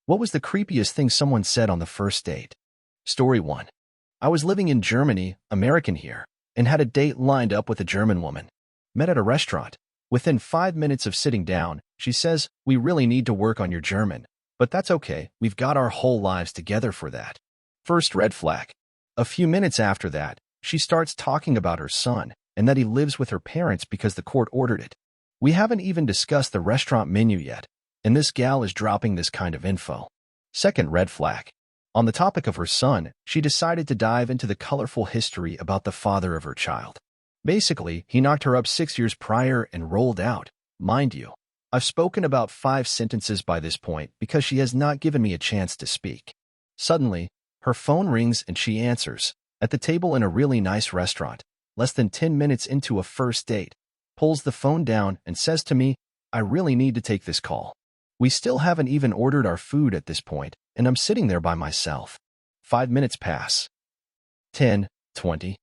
What was the creepiest thing someone said on the first date? Story 1. I was living in Germany, American here, and had a date lined up with a German woman. Met at a restaurant. Within 5 minutes of sitting down, she says, "We really need to work on your German. But that's okay, we've got our whole lives together for that." First red flag. A few minutes after that, she starts talking about her son and that he lives with her parents because the court ordered it. We haven't even discussed the restaurant menu yet, and this gal is dropping this kind of info. Second red flag. On the topic of her son, she decided to dive into the colorful history about the father of her child. Basically, he knocked her up 6 years prior and rolled out. Mind you, I've spoken about 5 sentences by this point because she has not given me a chance to speak. Suddenly, her phone rings and she answers, at the table in a really nice restaurant, less than 10 minutes into a first date, pulls the phone down and says to me, "I really need to take this call." We still haven't even ordered our food at this point, and I'm sitting there by myself. 5 minutes pass. 10, 20.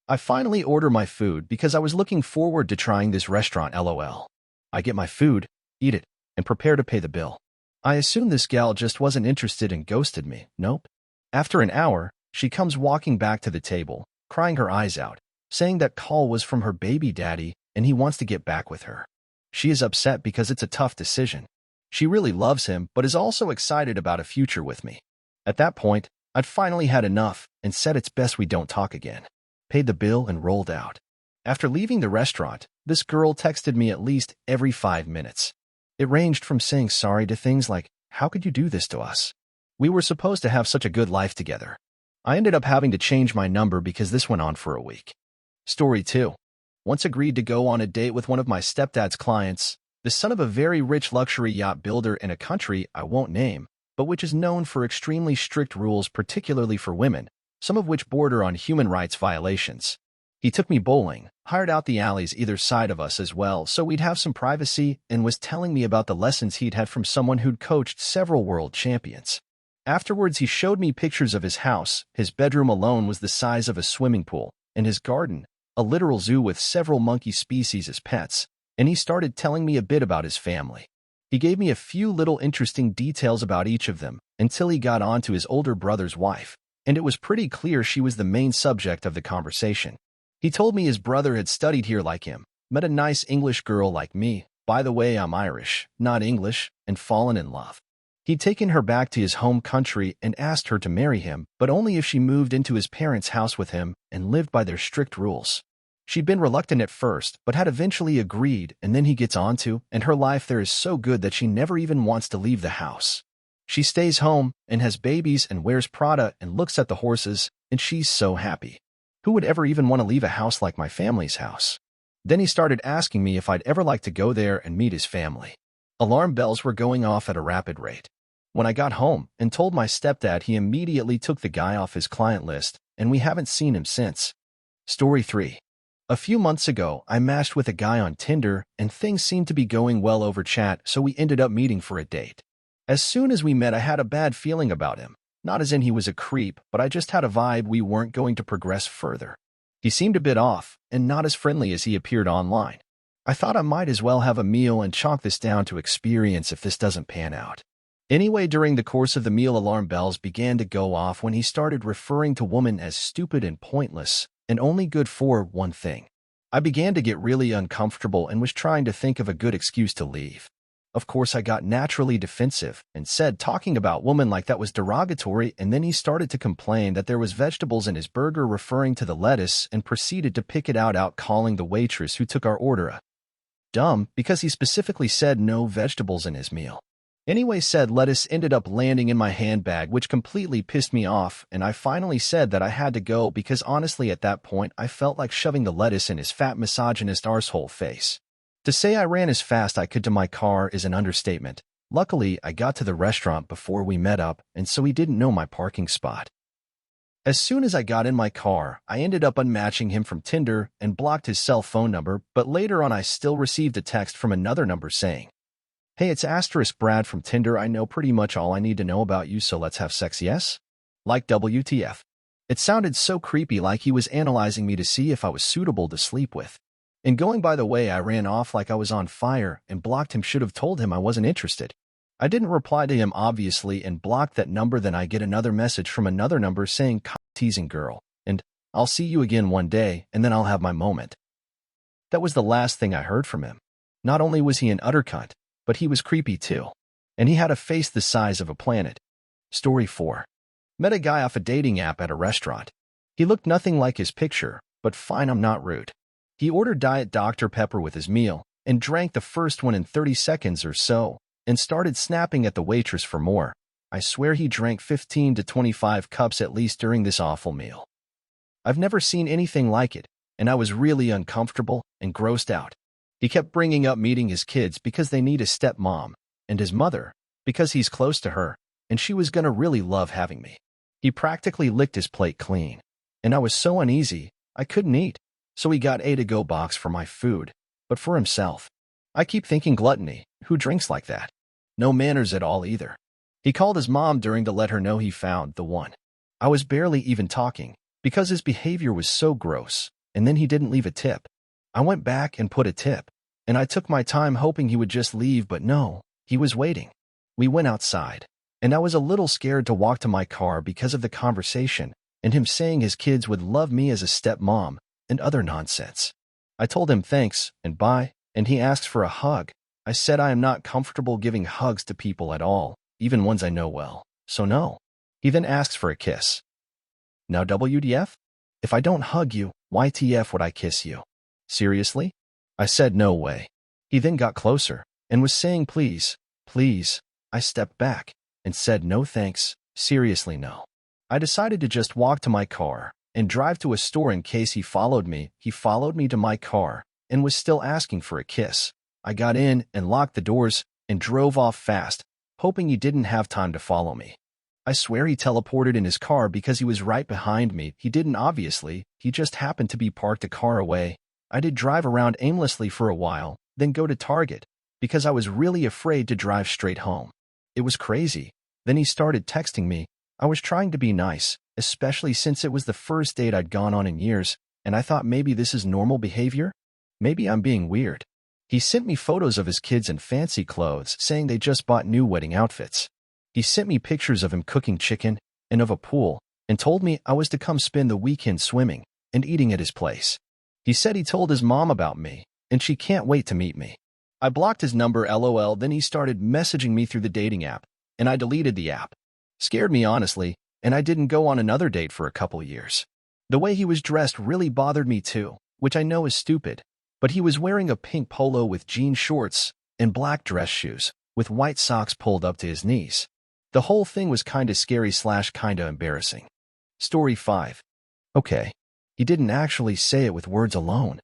I finally order my food because I was looking forward to trying this restaurant, lol. I get my food, eat it, and prepare to pay the bill. I assume this gal just wasn't interested and ghosted me. Nope. After an hour, she comes walking back to the table, crying her eyes out, saying that call was from her baby daddy and he wants to get back with her. She is upset because it's a tough decision. She really loves him, but is also excited about a future with me. At that point, I'd finally had enough and said it's best we don't talk again. Paid the bill and rolled out. After leaving the restaurant, this girl texted me at least every 5 minutes. It ranged from saying sorry to things like, "How could you do this to us? We were supposed to have such a good life together." I ended up having to change my number because this went on for a week. Story 2. Once agreed to go on a date with one of my stepdad's clients, the son of a very rich luxury yacht builder in a country I won't name, but which is known for extremely strict rules, particularly for women, some of which border on human rights violations. He took me bowling, hired out the alleys either side of us as well so we'd have some privacy, and was telling me about the lessons he'd had from someone who'd coached several world champions. Afterwards, he showed me pictures of his house. His bedroom alone was the size of a swimming pool, and his garden, a literal zoo with several monkey species as pets, and he started telling me a bit about his family. He gave me a few little interesting details about each of them until he got on to his older brother's wife, and it was pretty clear she was the main subject of the conversation. He told me his brother had studied here like him, met a nice English girl like me, by the way I'm Irish, not English, and fallen in love. He'd taken her back to his home country and asked her to marry him, but only if she moved into his parents' house with him and lived by their strict rules. She'd been reluctant at first, but had eventually agreed, and then he gets on to, and her life there is so good that she never even wants to leave the house. She stays home and has babies and wears Prada and looks at the horses, and she's so happy. Who would ever even want to leave a house like my family's house? Then he started asking me if I'd ever like to go there and meet his family. Alarm bells were going off at a rapid rate. When I got home and told my stepdad, he immediately took the guy off his client list, and we haven't seen him since. Story 3. A few months ago, I matched with a guy on Tinder, and things seemed to be going well over chat, so we ended up meeting for a date. As soon as we met, I had a bad feeling about him. Not as in he was a creep, but I just had a vibe we weren't going to progress further. He seemed a bit off, and not as friendly as he appeared online. I thought I might as well have a meal and chalk this down to experience if this doesn't pan out. Anyway, during the course of the meal, alarm bells began to go off when he started referring to women as stupid and pointless, and only good for one thing. I began to get really uncomfortable and was trying to think of a good excuse to leave. Of course, I got naturally defensive and said talking about women like that was derogatory, and then he started to complain that there was vegetables in his burger, referring to the lettuce, and proceeded to pick it out calling the waitress who took our order a dumb because he specifically said no vegetables in his meal. Anyway, said lettuce ended up landing in my handbag, which completely pissed me off, and I finally said that I had to go because honestly at that point I felt like shoving the lettuce in his fat misogynist arsehole face. To say I ran as fast I could to my car is an understatement. Luckily, I got to the restaurant before we met up, and so he didn't know my parking spot. As soon as I got in my car, I ended up unmatching him from Tinder and blocked his cell phone number, but later on I still received a text from another number saying, "Hey, it's *Brad from Tinder. I know pretty much all I need to know about you, so let's have sex, yes?" Like WTF. It sounded so creepy, like he was analyzing me to see if I was suitable to sleep with. And going by the way, I ran off like I was on fire and blocked him. Should have told him I wasn't interested. I didn't reply to him obviously and blocked that number. Then I get another message from another number saying, teasing girl, and I'll see you again one day and then I'll have my moment. That was the last thing I heard from him. Not only was he an utter cunt, but he was creepy too. And he had a face the size of a planet. Story 4. Met a guy off a dating app at a restaurant. He looked nothing like his picture, but fine, I'm not rude. He ordered Diet Dr. Pepper with his meal and drank the first one in 30 seconds or so and started snapping at the waitress for more. I swear he drank 15 to 25 cups at least during this awful meal. I've never seen anything like it, and I was really uncomfortable and grossed out. He kept bringing up meeting his kids because they need a stepmom, and his mother because he's close to her, and she was gonna really love having me. He practically licked his plate clean, and I was so uneasy, I couldn't eat. So he got a to-go box for my food, but for himself. I keep thinking gluttony, who drinks like that? No manners at all either. He called his mom during to let her know he found the one. I was barely even talking, because his behavior was so gross, and then he didn't leave a tip. I went back and put a tip, and I took my time hoping he would just leave, but no, he was waiting. We went outside, and I was a little scared to walk to my car because of the conversation, and him saying his kids would love me as a stepmom, and other nonsense. I told him thanks and bye, and he asked for a hug. I said I am not comfortable giving hugs to people at all, even ones I know well, so no. He then asks for a kiss. Now WTF? If I don't hug you, why TF would I kiss you? Seriously? I said no way. He then got closer and was saying please, please. I stepped back and said no thanks, seriously no. I decided to just walk to my car and drive to a store in case he followed me. He followed me to my car and was still asking for a kiss. I got in and locked the doors and drove off fast, hoping he didn't have time to follow me. I swear he teleported in his car because he was right behind me. He didn't obviously, he just happened to be parked a car away. I did drive around aimlessly for a while, then go to Target, because I was really afraid to drive straight home. It was crazy. Then he started texting me. I was trying to be nice, especially since it was the first date I'd gone on in years, and I thought maybe this is normal behavior? Maybe I'm being weird. He sent me photos of his kids in fancy clothes, saying they just bought new wedding outfits. He sent me pictures of him cooking chicken and of a pool, and told me I was to come spend the weekend swimming and eating at his place. He said he told his mom about me, and she can't wait to meet me. I blocked his number LOL. Then he started messaging me through the dating app, and I deleted the app. Scared me honestly, and I didn't go on another date for a couple years. The way he was dressed really bothered me too, which I know is stupid, but he was wearing a pink polo with jean shorts and black dress shoes, with white socks pulled up to his knees. The whole thing was kinda scary / kinda embarrassing. Story 5. Okay. He didn't actually say it with words alone.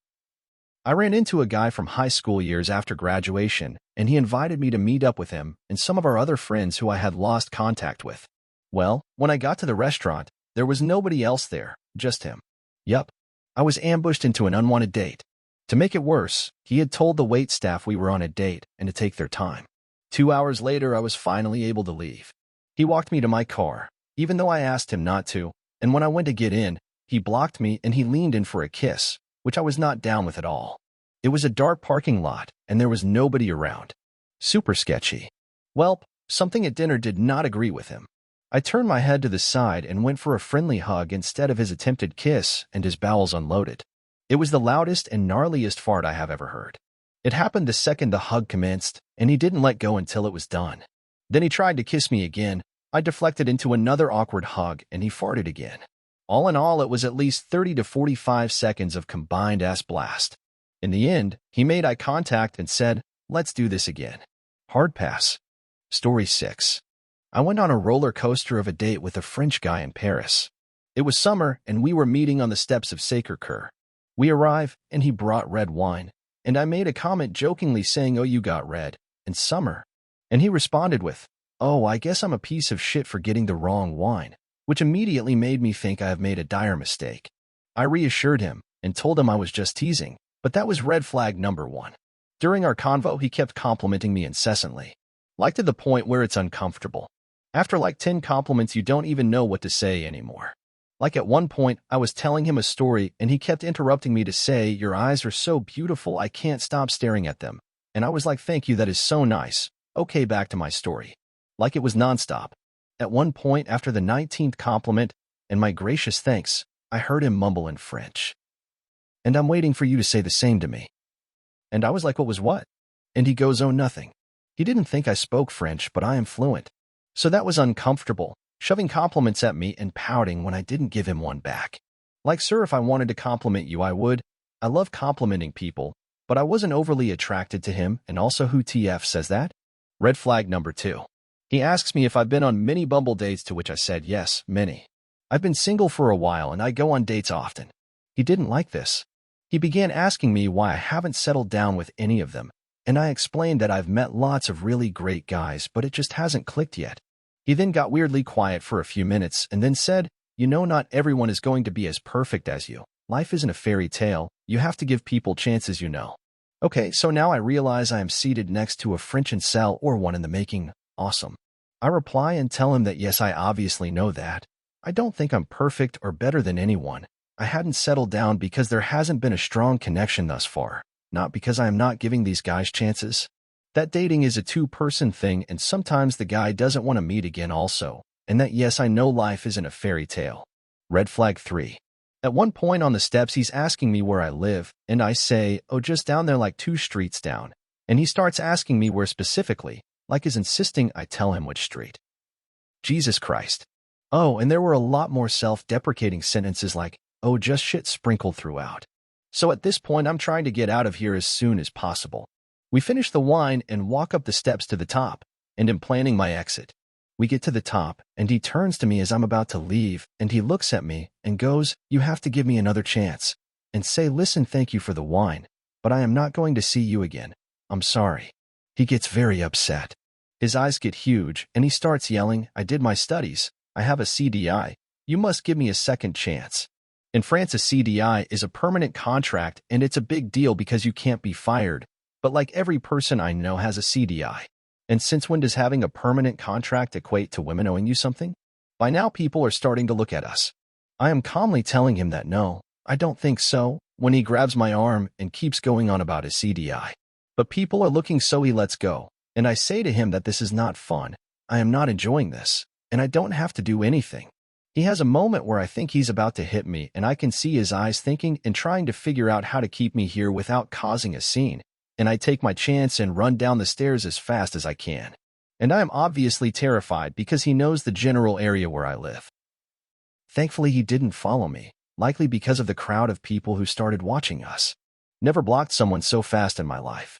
I ran into a guy from high school years after graduation, and he invited me to meet up with him and some of our other friends who I had lost contact with. Well, when I got to the restaurant, there was nobody else there, just him. Yup. I was ambushed into an unwanted date. To make it worse, he had told the waitstaff we were on a date and to take their time. 2 hours later, I was finally able to leave. He walked me to my car, even though I asked him not to, and when I went to get in, he blocked me and he leaned in for a kiss, which I was not down with at all. It was a dark parking lot, and there was nobody around. Super sketchy. Welp, something at dinner did not agree with him. I turned my head to the side and went for a friendly hug instead of his attempted kiss, and his bowels unloaded. It was the loudest and gnarliest fart I have ever heard. It happened the second the hug commenced, and he didn't let go until it was done. Then he tried to kiss me again. I deflected into another awkward hug, and he farted again. All in all, it was at least 30 to 45 seconds of combined ass blast. In the end, he made eye contact and said, "Let's do this again." Hard pass. Story 6. I went on a roller coaster of a date with a French guy in Paris. It was summer, and we were meeting on the steps of Sacre-Cœur. We arrived, and he brought red wine, and I made a comment jokingly saying, "Oh, you got red, and summer." And he responded with, "Oh, I guess I'm a piece of shit for getting the wrong wine," which immediately made me think I have made a dire mistake. I reassured him and told him I was just teasing, but that was red flag number 1. During our convo, he kept complimenting me incessantly, like to the point where it's uncomfortable. After like 10 compliments, you don't even know what to say anymore. Like at one point, I was telling him a story and he kept interrupting me to say, "Your eyes are so beautiful, I can't stop staring at them." And I was like, "Thank you, that is so nice." Okay, back to my story. Like it was nonstop. At one point, after the 19th compliment and my gracious thanks, I heard him mumble in French. And I'm waiting for you to say the same to me. And I was like, what? And he goes, oh, nothing. He didn't think I spoke French, but I am fluent. So that was uncomfortable, shoving compliments at me and pouting when I didn't give him one back. Like, sir, if I wanted to compliment you, I would. I love complimenting people, but I wasn't overly attracted to him, and also who TF says that? Red flag number 2. He asks me if I've been on many Bumble dates, to which I said yes, many. I've been single for a while and I go on dates often. He didn't like this. He began asking me why I haven't settled down with any of them, and I explained that I've met lots of really great guys, but it just hasn't clicked yet. He then got weirdly quiet for a few minutes and then said, you know, not everyone is going to be as perfect as you. Life isn't a fairy tale. You have to give people chances, you know. Okay, so now I realize I am seated next to a French incel or one in the making. Awesome. I reply and tell him that yes, I obviously know that. I don't think I'm perfect or better than anyone. I hadn't settled down because there hasn't been a strong connection thus far, not because I am not giving these guys chances. That dating is a two-person thing and sometimes the guy doesn't want to meet again also, and that yes, I know life isn't a fairy tale. Red flag 3. At one point on the steps, he's asking me where I live, and I say, oh, just down there like 2 streets down. And he starts asking me where specifically, like is insisting I tell him which street. Jesus Christ. Oh, and there were a lot more self-deprecating sentences like, oh, just shit sprinkled throughout. So at this point, I'm trying to get out of here as soon as possible. We finish the wine and walk up the steps to the top, and am planning my exit. We get to the top, and he turns to me as I'm about to leave, and he looks at me and goes, you have to give me another chance, and say, listen, thank you for the wine, but I am not going to see you again. I'm sorry. He gets very upset. His eyes get huge, and he starts yelling, I did my studies. I have a CDI. You must give me a second chance. In France, a CDI is a permanent contract, and it's a big deal because you can't be fired. But like every person I know has a CDI. And since when does having a permanent contract equate to women owing you something? By now, people are starting to look at us. I am calmly telling him that no, I don't think so, when he grabs my arm and keeps going on about his CDI. But people are looking, so he lets go. And I say to him that this is not fun. I am not enjoying this, and I don't have to do anything. He has a moment where I think he's about to hit me, and I can see his eyes thinking and trying to figure out how to keep me here without causing a scene. And I take my chance and run down the stairs as fast as I can. And I am obviously terrified because he knows the general area where I live. Thankfully, he didn't follow me, likely because of the crowd of people who started watching us. Never blocked someone so fast in my life.